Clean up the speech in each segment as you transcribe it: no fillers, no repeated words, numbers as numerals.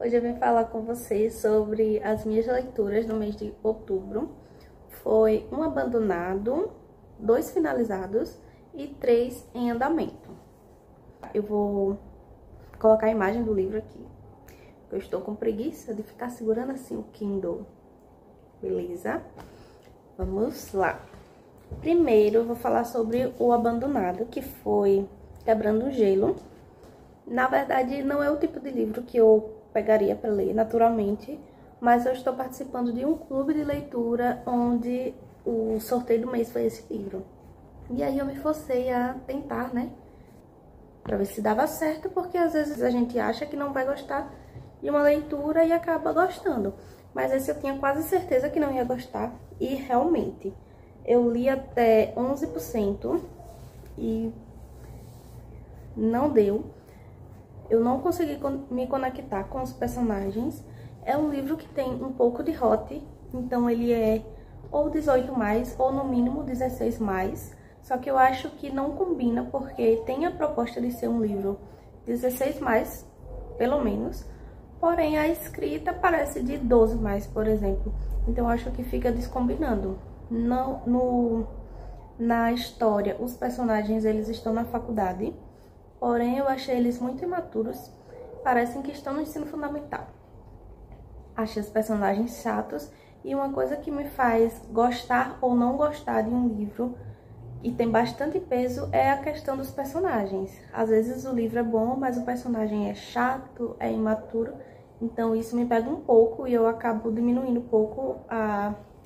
Hoje eu vim falar com vocês sobre as minhas leituras no mês de outubro. Foi um abandonado, 2 finalizados e 3 em andamento. Eu vou colocar a imagem do livro aqui. Eu estou com preguiça de ficar segurando assim o Kindle. Beleza? Vamos lá. Primeiro eu vou falar sobre o abandonado, que foi Quebrando o Gelo. Na verdade, não é o tipo de livro que eu pegaria para ler naturalmente, mas eu estou participando de um clube de leitura onde o sorteio do mês foi esse livro. E aí eu me forcei a tentar, né? Pra ver se dava certo, porque às vezes a gente acha que não vai gostar de uma leitura e acaba gostando. Mas esse eu tinha quase certeza que não ia gostar e realmente. Eu li até 11% e não deu. Eu não consegui me conectar com os personagens. É um livro que tem um pouco de hot, então ele é ou 18+, ou no mínimo 16+. Só que eu acho que não combina, porque tem a proposta de ser um livro 16+, pelo menos. Porém, a escrita parece de 12+, por exemplo. Então eu acho que fica descombinando. Na história, os personagens eles estão na faculdade. Porém, eu achei eles muito imaturos, parecem que estão no ensino fundamental. Achei os personagens chatos e uma coisa que me faz gostar ou não gostar de um livro, e tem bastante peso, é a questão dos personagens. Às vezes o livro é bom, mas o personagem é chato, é imaturo, então isso me pega um pouco e eu acabo diminuindo um pouco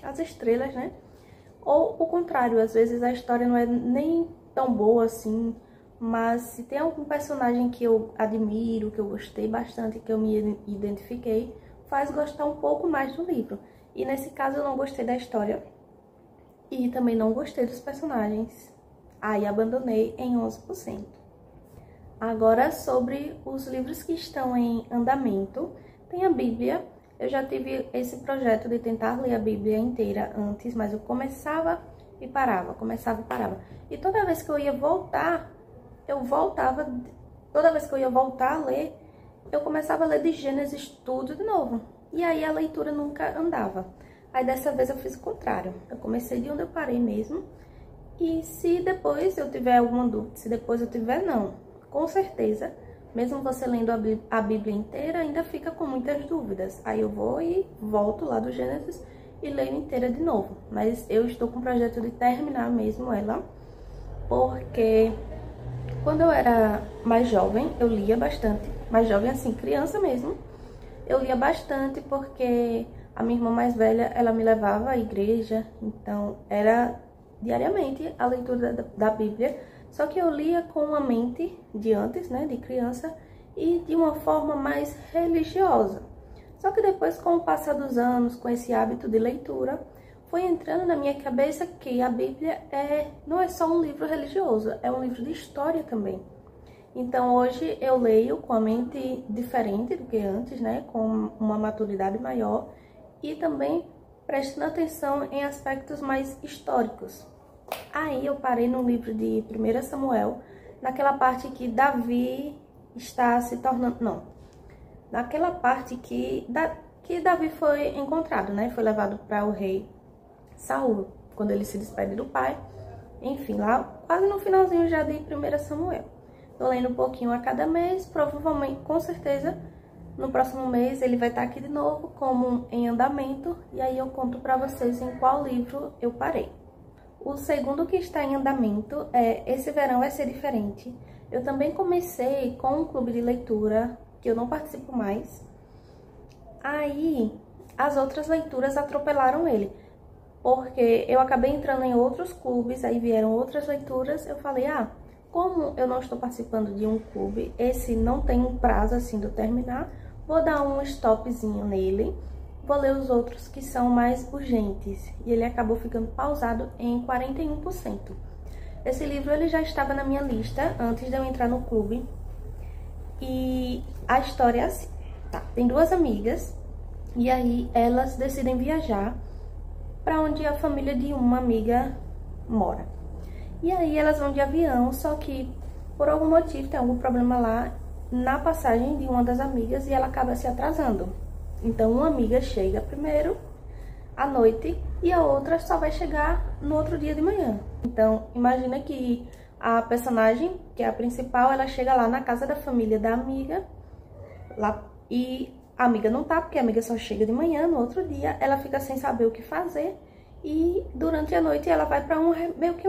as estrelas, né? Ou o contrário, às vezes a história não é nem tão boa assim, mas se tem algum personagem que eu admiro, que eu gostei bastante, que eu me identifiquei, faz gostar um pouco mais do livro. E nesse caso eu não gostei da história e também não gostei dos personagens. Aí abandonei em 11%. Agora sobre os livros que estão em andamento, tem a Bíblia. Eu já tive esse projeto de tentar ler a Bíblia inteira antes, mas eu começava e parava, começava e parava. E toda vez que eu ia voltar, toda vez que eu ia voltar a ler, eu começava a ler de Gênesis tudo de novo. E aí a leitura nunca andava. Aí dessa vez eu fiz o contrário. Eu comecei de onde eu parei mesmo. E se depois eu tiver alguma dúvida, se depois eu tiver, não. Com certeza, mesmo você lendo a Bíblia inteira, ainda fica com muitas dúvidas. Aí eu vou e volto lá do Gênesis e leio inteira de novo. Mas eu estou com o projeto de terminar mesmo ela, porque quando eu era mais jovem, eu lia bastante. Mais jovem assim, criança mesmo. Eu lia bastante porque a minha irmã mais velha, ela me levava à igreja. Então, era diariamente a leitura da Bíblia. Só que eu lia com a mente de antes, né, de criança, e de uma forma mais religiosa. Só que depois, com o passar dos anos, com esse hábito de leitura, foi entrando na minha cabeça que a Bíblia não é só um livro religioso, é um livro de história também. Então hoje eu leio com a mente diferente do que antes, né? Com uma maturidade maior e também prestando atenção em aspectos mais históricos. Aí eu parei no livro de 1 Samuel, naquela parte que Davi está se tornando... Não, naquela parte que Davi foi encontrado, né? Foi levado para o rei Saul, quando ele se despede do pai. Enfim, lá quase no finalzinho já de 1 Samuel. Tô lendo um pouquinho a cada mês, provavelmente, com certeza, no próximo mês ele vai estar aqui de novo, como em andamento, e aí eu conto pra vocês em qual livro eu parei. O segundo que está em andamento é Esse Verão Vai Ser Diferente. Eu também comecei com um clube de leitura, que eu não participo mais. Aí, as outras leituras atropelaram ele, porque eu acabei entrando em outros clubes, aí vieram outras leituras, eu falei, como eu não estou participando de um clube, esse não tem um prazo assim de eu terminar, vou dar um stopzinho nele, vou ler os outros que são mais urgentes. E ele acabou ficando pausado em 41%. Esse livro ele já estava na minha lista antes de eu entrar no clube. E a história é assim, tá? Tem 2 amigas e aí elas decidem viajar para onde a família de uma amiga mora. E aí elas vão de avião, só que por algum motivo tem algum problema lá na passagem de uma das amigas e ela acaba se atrasando. Então uma amiga chega primeiro à noite e a outra só vai chegar no outro dia de manhã. Então imagina que a personagem, que é a principal, ela chega lá na casa da família da amiga lá, e a amiga não tá, porque a amiga só chega de manhã. No outro dia ela fica sem saber o que fazer e durante a noite ela vai pra meio que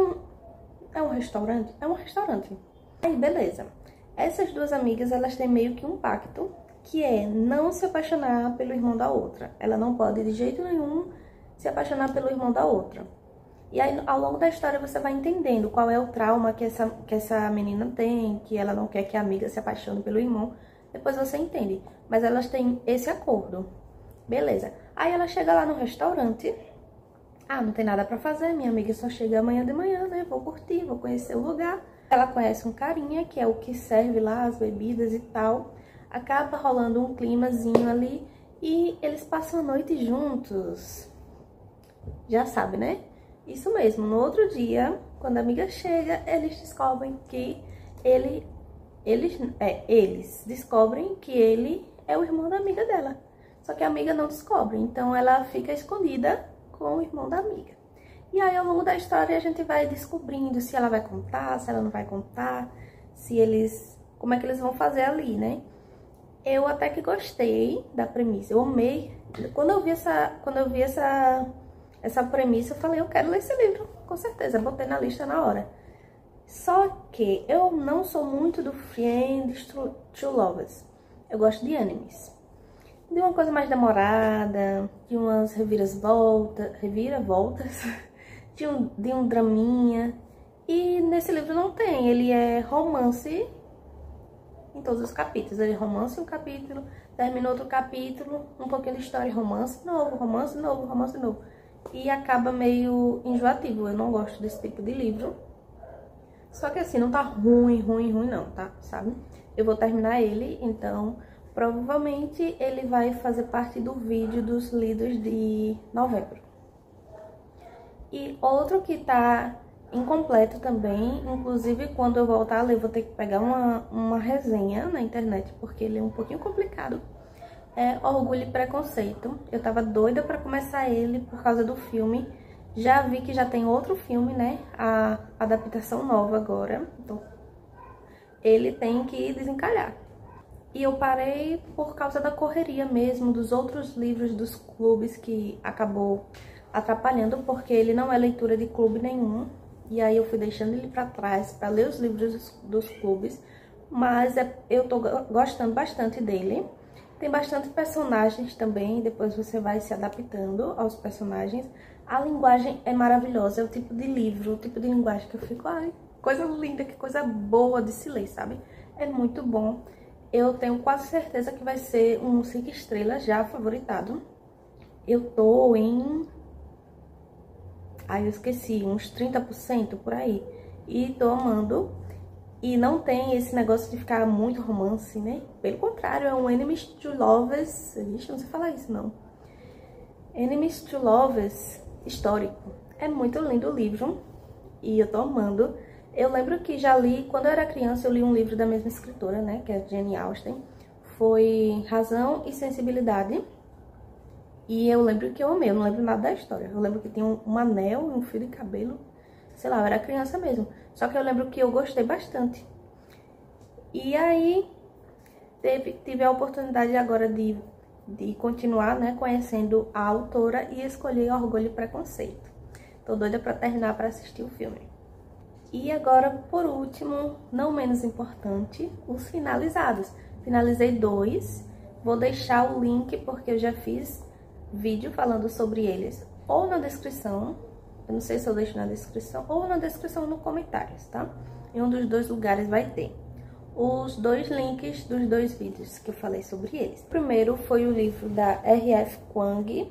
é um restaurante? É um restaurante. Aí beleza, essas duas amigas, elas têm meio que um pacto, que é não se apaixonar pelo irmão da outra. Ela não pode de jeito nenhum se apaixonar pelo irmão da outra. E aí, ao longo da história, você vai entendendo qual é o trauma que essa menina tem, que ela não quer que a amiga se apaixone pelo irmão. Depois você entende. Mas elas têm esse acordo. Beleza. Aí ela chega lá no restaurante. Ah, não tem nada pra fazer, minha amiga só chega amanhã de manhã, né? Vou curtir, vou conhecer o lugar. Ela conhece um carinha, que é o que serve lá as bebidas e tal. Acaba rolando um climazinho ali e eles passam a noite juntos. Já sabe, né? Isso mesmo, no outro dia, quando a amiga chega, eles descobrem que eles descobrem que ele é o irmão da amiga dela. Só que a amiga não descobre, então ela fica escondida com o irmão da amiga. E aí, ao longo da história, a gente vai descobrindo se ela vai contar, se ela não vai contar, como é que eles vão fazer ali, né? Eu até que gostei da premissa, eu amei. Quando eu vi essa premissa, eu falei, eu quero ler esse livro, com certeza, botei na lista na hora. Só que eu não sou muito do Friends to Lovers, eu gosto de animes. De uma coisa mais demorada, de umas reviravoltas, de um draminha. E nesse livro não tem, ele é romance em todos os capítulos. Ele é romance um capítulo, termina outro capítulo, um pouquinho de história, romance novo, romance novo, romance novo. E acaba meio enjoativo, eu não gosto desse tipo de livro. Só que assim, não tá ruim não, tá? Sabe? Eu vou terminar ele, então provavelmente ele vai fazer parte do vídeo dos lidos de novembro. E outro que tá incompleto também, inclusive quando eu voltar a ler, vou ter que pegar uma resenha na internet, porque ele é um pouquinho complicado. É Orgulho e Preconceito. Eu tava doida pra começar ele por causa do filme. Já vi que já tem outro filme, né? A adaptação nova agora. Então, ele tem que desencalhar. E eu parei por causa da correria mesmo, dos outros livros dos clubes, que acabou atrapalhando, porque ele não é leitura de clube nenhum. E aí eu fui deixando ele pra trás pra ler os livros dos clubes. Mas eu tô gostando bastante dele. Tem bastante personagens também, depois você vai se adaptando aos personagens. A linguagem é maravilhosa, é o tipo de livro, o tipo de linguagem que eu fico, ai, coisa linda, que coisa boa de se ler, sabe? É muito bom. Eu tenho quase certeza que vai ser um 5 estrelas já favoritado. Eu tô em... ai, eu esqueci, uns 30% por aí. E tô amando. E não tem esse negócio de ficar muito romance, né? Pelo contrário, é um Enemies to Lovers... Ixi, não sei falar isso, não. Enemies to Lovers histórico. É muito lindo o livro. E eu tô amando. Eu lembro que já li... Quando eu era criança, eu li um livro da mesma escritora, né? Que é Jane Austen. Foi Razão e Sensibilidade. E eu lembro que eu amei. Eu não lembro nada da história. Eu lembro que tinha um anel e um fio de cabelo. Sei lá, eu era criança mesmo. Só que eu lembro que eu gostei bastante. E aí, tive a oportunidade agora de continuar, né, conhecendo a autora e escolhi Orgulho e Preconceito. Tô doida pra terminar pra assistir o filme. E agora, por último, não menos importante, os finalizados. Finalizei 2. Vou deixar o link porque eu já fiz vídeo falando sobre eles. Ou na descrição, eu não sei se eu deixo na descrição, ou na descrição nos comentários, tá? Em um dos dois lugares vai ter os 2 links dos 2 vídeos que eu falei sobre eles. O primeiro foi o livro da R.F. Kuang,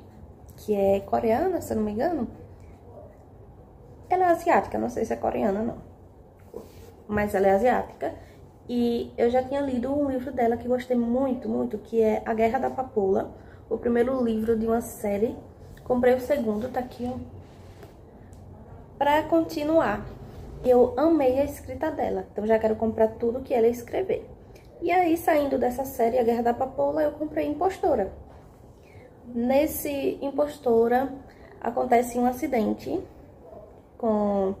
que é coreana, se eu não me engano. Ela é asiática, não sei se é coreana, não. Mas ela é asiática. E eu já tinha lido um livro dela que gostei muito, muito, que é A Guerra da Papoula. O primeiro livro de uma série. Comprei o segundo, tá aqui, ó, pra continuar. Eu amei a escrita dela, então já quero comprar tudo que ela escrever. E aí, saindo dessa série, A Guerra da Papoula, eu comprei Impostora. Nesse Impostora, acontece um acidente com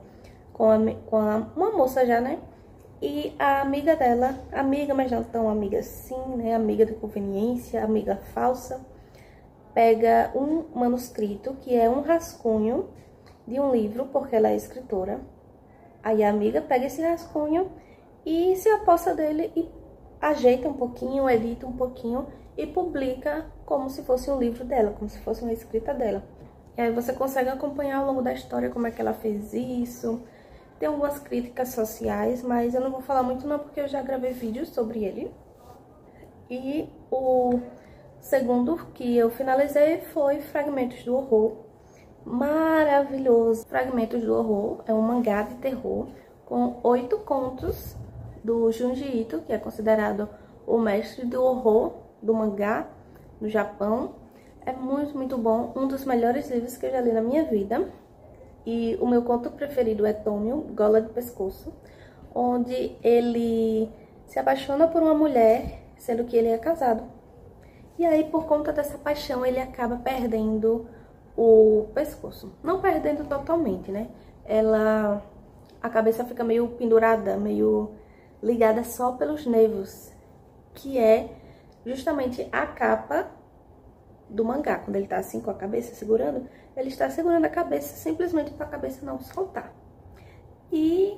uma moça já, né? E a amiga dela, amiga, mas não tão amiga assim, né? Amiga de conveniência, amiga falsa, pega um manuscrito, que é um rascunho de um livro, porque ela é escritora. Aí a amiga pega esse rascunho e se aposta dele e ajeita um pouquinho, edita um pouquinho e publica como se fosse um livro dela, como se fosse uma escrita dela. E aí você consegue acompanhar ao longo da história como é que ela fez isso. Tem algumas críticas sociais, mas eu não vou falar muito não, porque eu já gravei vídeos sobre ele. E o segundo que eu finalizei foi Fragmentos do Horror. Maravilhoso! Fragmentos do Horror é um mangá de terror com 8 contos do Junji Ito, que é considerado o mestre do horror do mangá no Japão. É muito, muito bom. Um dos melhores livros que eu já li na minha vida. E o meu conto preferido é Tomio, Gola de Pescoço, onde ele se apaixona por uma mulher, sendo que ele é casado. E aí, por conta dessa paixão, ele acaba perdendo o pescoço. Não perdendo totalmente, né? A cabeça fica meio pendurada, meio ligada só pelos nervos, que é justamente a capa do mangá. Quando ele tá assim com a cabeça segurando, ele está segurando a cabeça simplesmente para a cabeça não soltar. E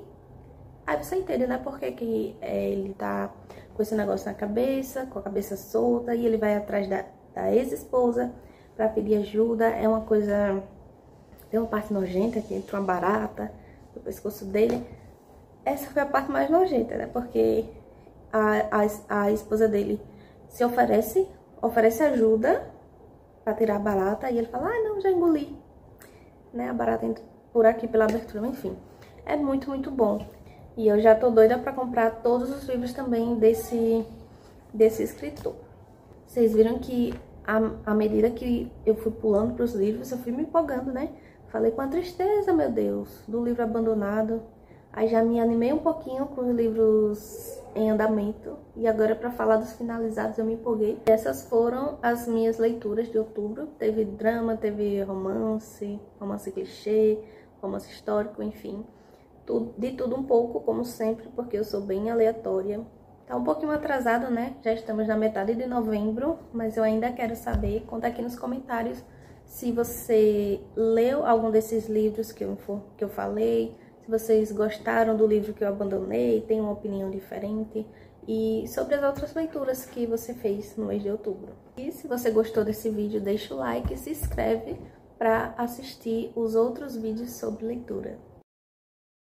aí você entende, né, por que ele tá com esse negócio na cabeça, com a cabeça solta, e ele vai atrás da ex-esposa para pedir ajuda. É uma coisa... Tem uma parte nojenta que entra uma barata no pescoço dele. Essa foi a parte mais nojenta, né? Porque a esposa dele se oferece ajuda pra tirar a barata. E ele fala, ah, não, já engoli. Né? A barata entra por aqui pela abertura, enfim. É muito, muito bom. E eu já tô doida pra comprar todos os livros também desse escritor. Vocês viram que à medida que eu fui pulando pros livros, eu fui me empolgando, né? Falei com a tristeza, meu Deus, do livro abandonado. Aí já me animei um pouquinho com os livros em andamento. E agora, para falar dos finalizados, eu me empolguei. Essas foram as minhas leituras de outubro. Teve drama, teve romance, romance clichê, romance histórico, enfim. De tudo um pouco, como sempre, porque eu sou bem aleatória. Tá um pouquinho atrasado, né? Já estamos na metade de novembro, mas eu ainda quero saber. Conta aqui nos comentários se você leu algum desses livros que eu falei, se vocês gostaram do livro que eu abandonei, tem uma opinião diferente, e sobre as outras leituras que você fez no mês de outubro. E se você gostou desse vídeo, deixa o like e se inscreve para assistir os outros vídeos sobre leitura.